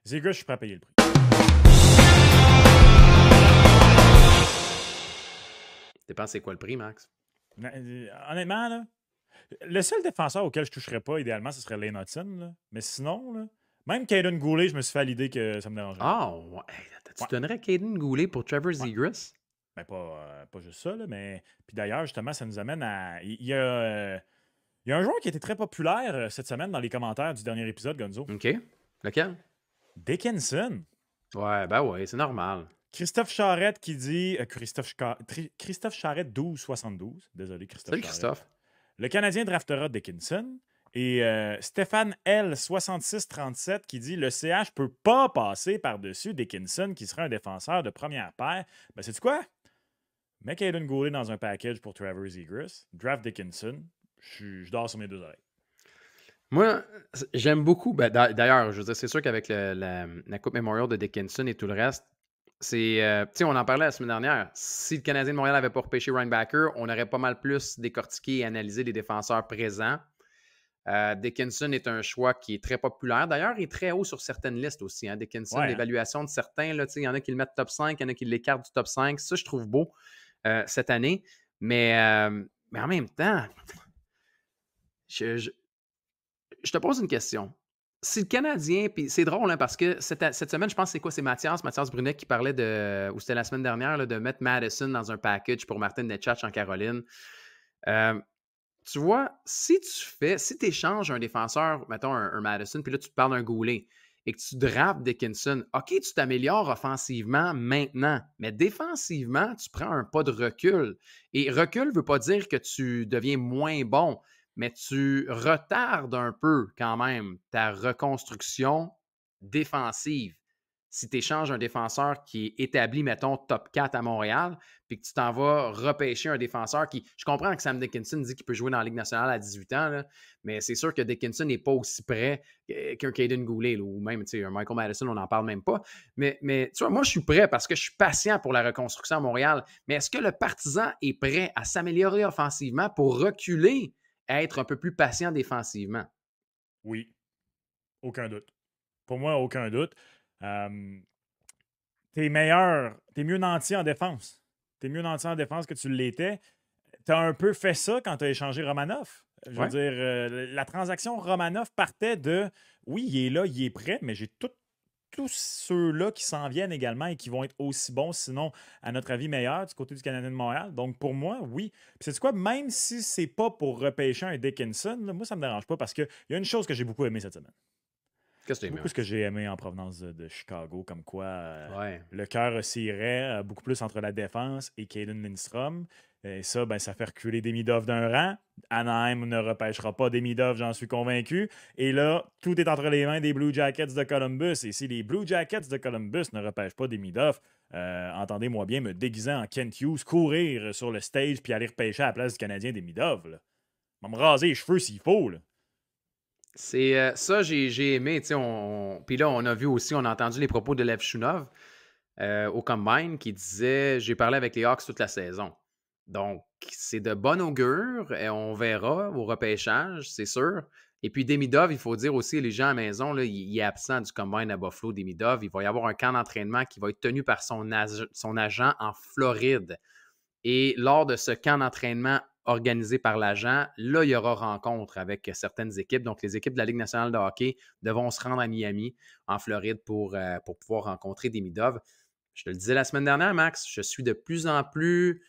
Zegers, je suis prêt à payer le prix. Dépend c'est quoi le prix, Max. Honnêtement, là, le seul défenseur auquel je ne toucherais pas, idéalement, ce serait Lane Hudson. Là. Mais sinon, là, même Caden Goulet, je me suis fait à l'idée que ça me dérangerait. Ah, ouais. Hey, tu Ouais. donnerais Caden Goulet pour Trevor Zegras? Ben, pas juste ça, là, mais. Puis d'ailleurs, justement, ça nous amène à. Il y a un joueur qui a été très populaire cette semaine dans les commentaires du dernier épisode, Gonzo. OK. Lequel? Dickinson. Ouais, ben ouais, c'est normal. Christophe Charette qui dit. Christophe Charette 1272. Désolé, Christophe Salut, Charette. Christophe. Le Canadien draftera Dickinson. Et Stéphane L. 6637 qui dit le CH peut pas passer par-dessus Dickinson qui sera un défenseur de première paire. Ben, c'est quoi? Mets Caden Goulet dans un package pour Trevor Zegras. Draft Dickinson. Je dors sur mes deux oreilles. Moi, j'aime beaucoup. Ben, d'ailleurs, je veux dire, c'est sûr qu'avec la Coupe Memorial de Dickinson et tout le reste, c'est. Tu sais, on en parlait la semaine dernière. Si le Canadien de Montréal n'avait pas repêché Ryan Backer, on aurait pas mal plus décortiqué et analysé les défenseurs présents. Dickinson est un choix qui est très populaire. D'ailleurs, il est très haut sur certaines listes aussi. Hein. Dickinson, Ouais, hein? l'évaluation de certains, il y en a qui le mettent top 5, il y en a qui l'écartent du top 5. Ça, je trouve beau cette année. Mais en même temps, je te pose une question. Si le Canadien, puis c'est drôle hein, parce que cette semaine, je pense que c'est quoi? C'est Mathias Brunet qui parlait de, ou c'était la semaine dernière, là, de mettre Madison dans un package pour Martin Necas en Caroline. Tu vois, si tu échanges un défenseur, mettons un Madison, puis là tu te parles d'un Goulet et que tu draftes Dickinson, OK, tu t'améliores offensivement maintenant, mais défensivement, tu prends un pas de recul. Et recul ne veut pas dire que tu deviens moins bon, mais tu retardes un peu quand même ta reconstruction défensive. Si tu échanges un défenseur qui est établi, mettons, top 4 à Montréal, puis que tu t'en vas repêcher un défenseur qui. Je comprends que Sam Dickinson dit qu'il peut jouer dans la Ligue nationale à 18 ans, là, mais c'est sûr que Dickinson n'est pas aussi prêt qu'un Caden Goulet, là, ou même un Michael Madison, on n'en parle même pas. Mais tu vois, moi, je suis prêt parce que je suis patient pour la reconstruction à Montréal. Mais est-ce que le partisan est prêt à s'améliorer offensivement pour reculer, à être un peu plus patient défensivement? Oui. Aucun doute. Pour moi, aucun doute. T'es mieux nanti en défense. T'es mieux nanti en défense que tu l'étais. T'as un peu fait ça quand t'as échangé Romanov. Je veux Ouais. dire, la transaction Romanov partait de oui, il est là, il est prêt, mais j'ai tous ceux-là qui s'en viennent également et qui vont être aussi bons, sinon, à notre avis, meilleurs du côté du Canadien de Montréal. Donc, pour moi, oui. Puis, c'est quoi, même si c'est pas pour repêcher un Dickinson, là, moi, ça me dérange pas parce qu'il y a une chose que j'ai beaucoup aimé cette semaine. Qu'est-ce que tu as aimé? Beaucoup ce que j'ai aimé en provenance de Chicago, comme quoi Ouais. le cœur oscillerait beaucoup plus entre la défense et Caden Lindstrom. Et ça, ben, ça fait reculer Demidov d'un rang. Anaheim ne repêchera pas Demidov, j'en suis convaincu. Et là, tout est entre les mains des Blue Jackets de Columbus. Et si les Blue Jackets de Columbus ne repêchent pas Demidov, entendez-moi bien, me déguiser en Kent Hughes, courir sur le stage puis aller repêcher à la place du Canadien Demidov. Là. Va me raser les cheveux s'il faut. Là. C'est ça, j'ai aimé. Puis là, on a vu aussi, on a entendu les propos de Lev Shunov au Combine qui disait j'ai parlé avec les Hawks toute la saison. Donc, c'est de bon augure et on verra au repêchage, c'est sûr. Et puis, Demidov, il faut dire aussi, les gens à la maison, là, il est absent du Combine à Buffalo, Demidov. Il va y avoir un camp d'entraînement qui va être tenu par son agent en Floride. Et lors de ce camp d'entraînement organisé par l'agent, là, il y aura rencontre avec certaines équipes. Donc, les équipes de la Ligue nationale de hockey devront se rendre à Miami, en Floride, pour pouvoir rencontrer Demidov. Je te le disais la semaine dernière, Max, je suis de plus en plus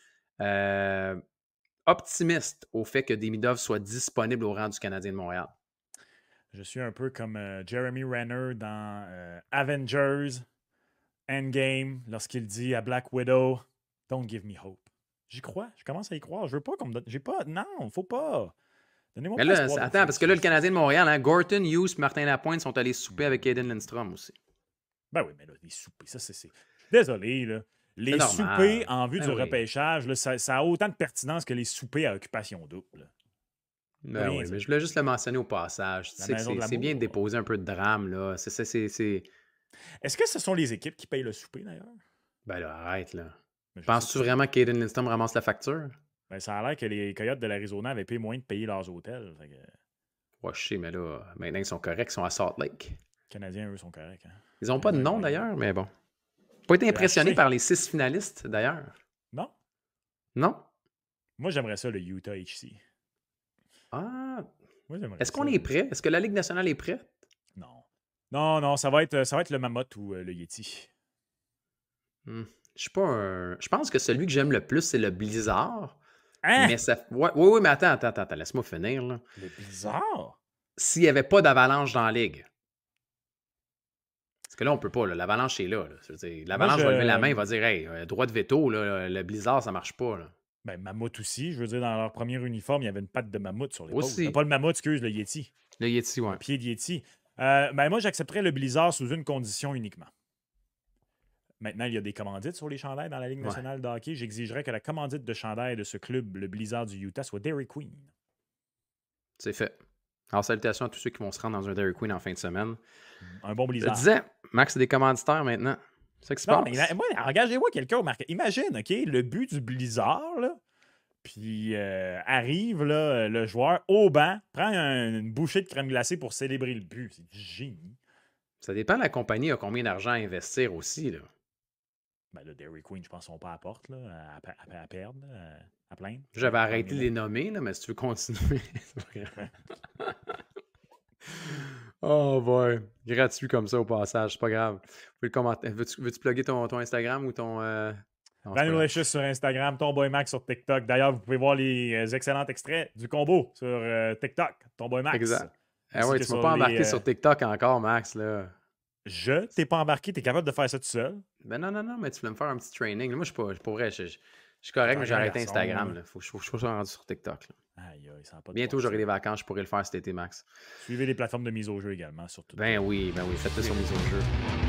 optimiste au fait que Demidov soit disponible au rang du Canadien de Montréal. Je suis un peu comme Jeremy Renner dans Avengers Endgame lorsqu'il dit à Black Widow Don't give me hope. J'y crois, je commence à y croire. Je veux pas qu'on me donne. J'ai pas. Non, faut pas. Donnez-moi Mais pas là, espoir. attends, parce que là, le Canadien de Montréal, hein, Gorton, Hughes, Martin Lapointe sont allés souper avec Caden Lindstrom aussi. Ben oui, mais là, les soupers, ça, c'est. Désolé, là. Les soupers en vue du repêchage, là, ça a autant de pertinence que les soupers à occupation double. Ben oui, mais je voulais juste le mentionner au passage. Tu sais que c'est bien de déposer un peu de drame, là. Est-ce que ce sont les équipes qui payent le souper, d'ailleurs? Ben là, arrête, là. Penses-tu vraiment que Caden Lindstrom ramasse la facture? Ben, ça a l'air que les Coyotes de l'Arizona avaient payé moins de payer leurs hôtels. Ouais, je sais, mais là, maintenant, ils sont corrects, ils sont à Salt Lake. Canadiens, eux, sont corrects. Hein. Ils n'ont pas de nom, d'ailleurs, mais bon. Pas été Le impressionné HC. par les 6 finalistes, d'ailleurs. Non? Non? Moi, j'aimerais ça, le Utah HC. Ah, Moi, j'aimerais est-ce qu'on ça. est prêt? Est-ce que la Ligue nationale est prête? Non. Non, ça va être le Mammoth ou le Yeti. Je suis pas un... Je pense que celui que j'aime le plus, c'est le Blizzard. Hein? Mais ça... Ouais, oui, mais attends, laisse-moi finir, là. Le Blizzard? S'il n'y avait pas d'avalanche dans la Ligue. Parce que là, on peut pas, là. L'avalanche est là. Je veux dire, l'avalanche va lever la main, il va dire, hey, droit de veto, là, le Blizzard, ça marche pas, là. Ben, Mammouth aussi. Je veux dire, dans leur premier uniforme, il y avait une patte de mammouth sur l'épaule. Aussi. Pas le mammouth, excuse, le Yeti. Le Yeti, ouais. Le pied de Yeti. Ben, moi, j'accepterais le Blizzard sous une condition uniquement. Maintenant, il y a des commandites sur les chandails dans la Ligue nationale de hockey. J'exigerais que la commandite de chandail de ce club, le Blizzard du Utah, soit Dairy Queen. C'est fait. Alors, salutations à tous ceux qui vont se rendre dans un Dairy Queen en fin de semaine. Un bon Je Blizzard. disais, Max, c'est des commanditaires maintenant. C'est ça qui se passe. Mais moi, engagez-moi quelqu'un au market. Imagine, OK, le but du Blizzard, là, puis arrive là, le joueur au banc, prend une bouchée de crème glacée pour célébrer le but. C'est du génie. Ça dépend de la compagnie a combien d'argent à investir aussi, là. Ben là, Dairy Queen, je pense, sont pas à porte, là, à perdre, là, à plaindre. J'avais arrêté de les nommer, là, mais si tu veux continuer, c'est pas grave. Oh boy, gratuit comme ça au passage, c'est pas grave. Vous pouvez le commenter. Veux-tu plugger ton Instagram ou ton... Non, c'est pas grave. Vanillicious sur Instagram, Tomboy Max sur TikTok. D'ailleurs, vous pouvez voir les excellents extraits du combo sur TikTok, Tomboy Max. Exact. Ah Ainsi ouais, que tu m'as sur pas embarqué les, sur TikTok encore, Max, là. Je t'ai pas embarqué, t'es capable de faire ça tout seul. Ben non, mais tu voulais me faire un petit training. Moi, je suis pas pour vrai, je suis correct, mais j'ai arrêté garçon, Instagram, là. là. Faut que je sois rendu sur TikTok, là. Aïe, ça n'a pas de Bientôt, bon j'aurai sens. des vacances, je pourrai le faire cet été, Max. Suivez les plateformes de mise au jeu également, surtout. Ben oui, faites-le sur mes autres jeux.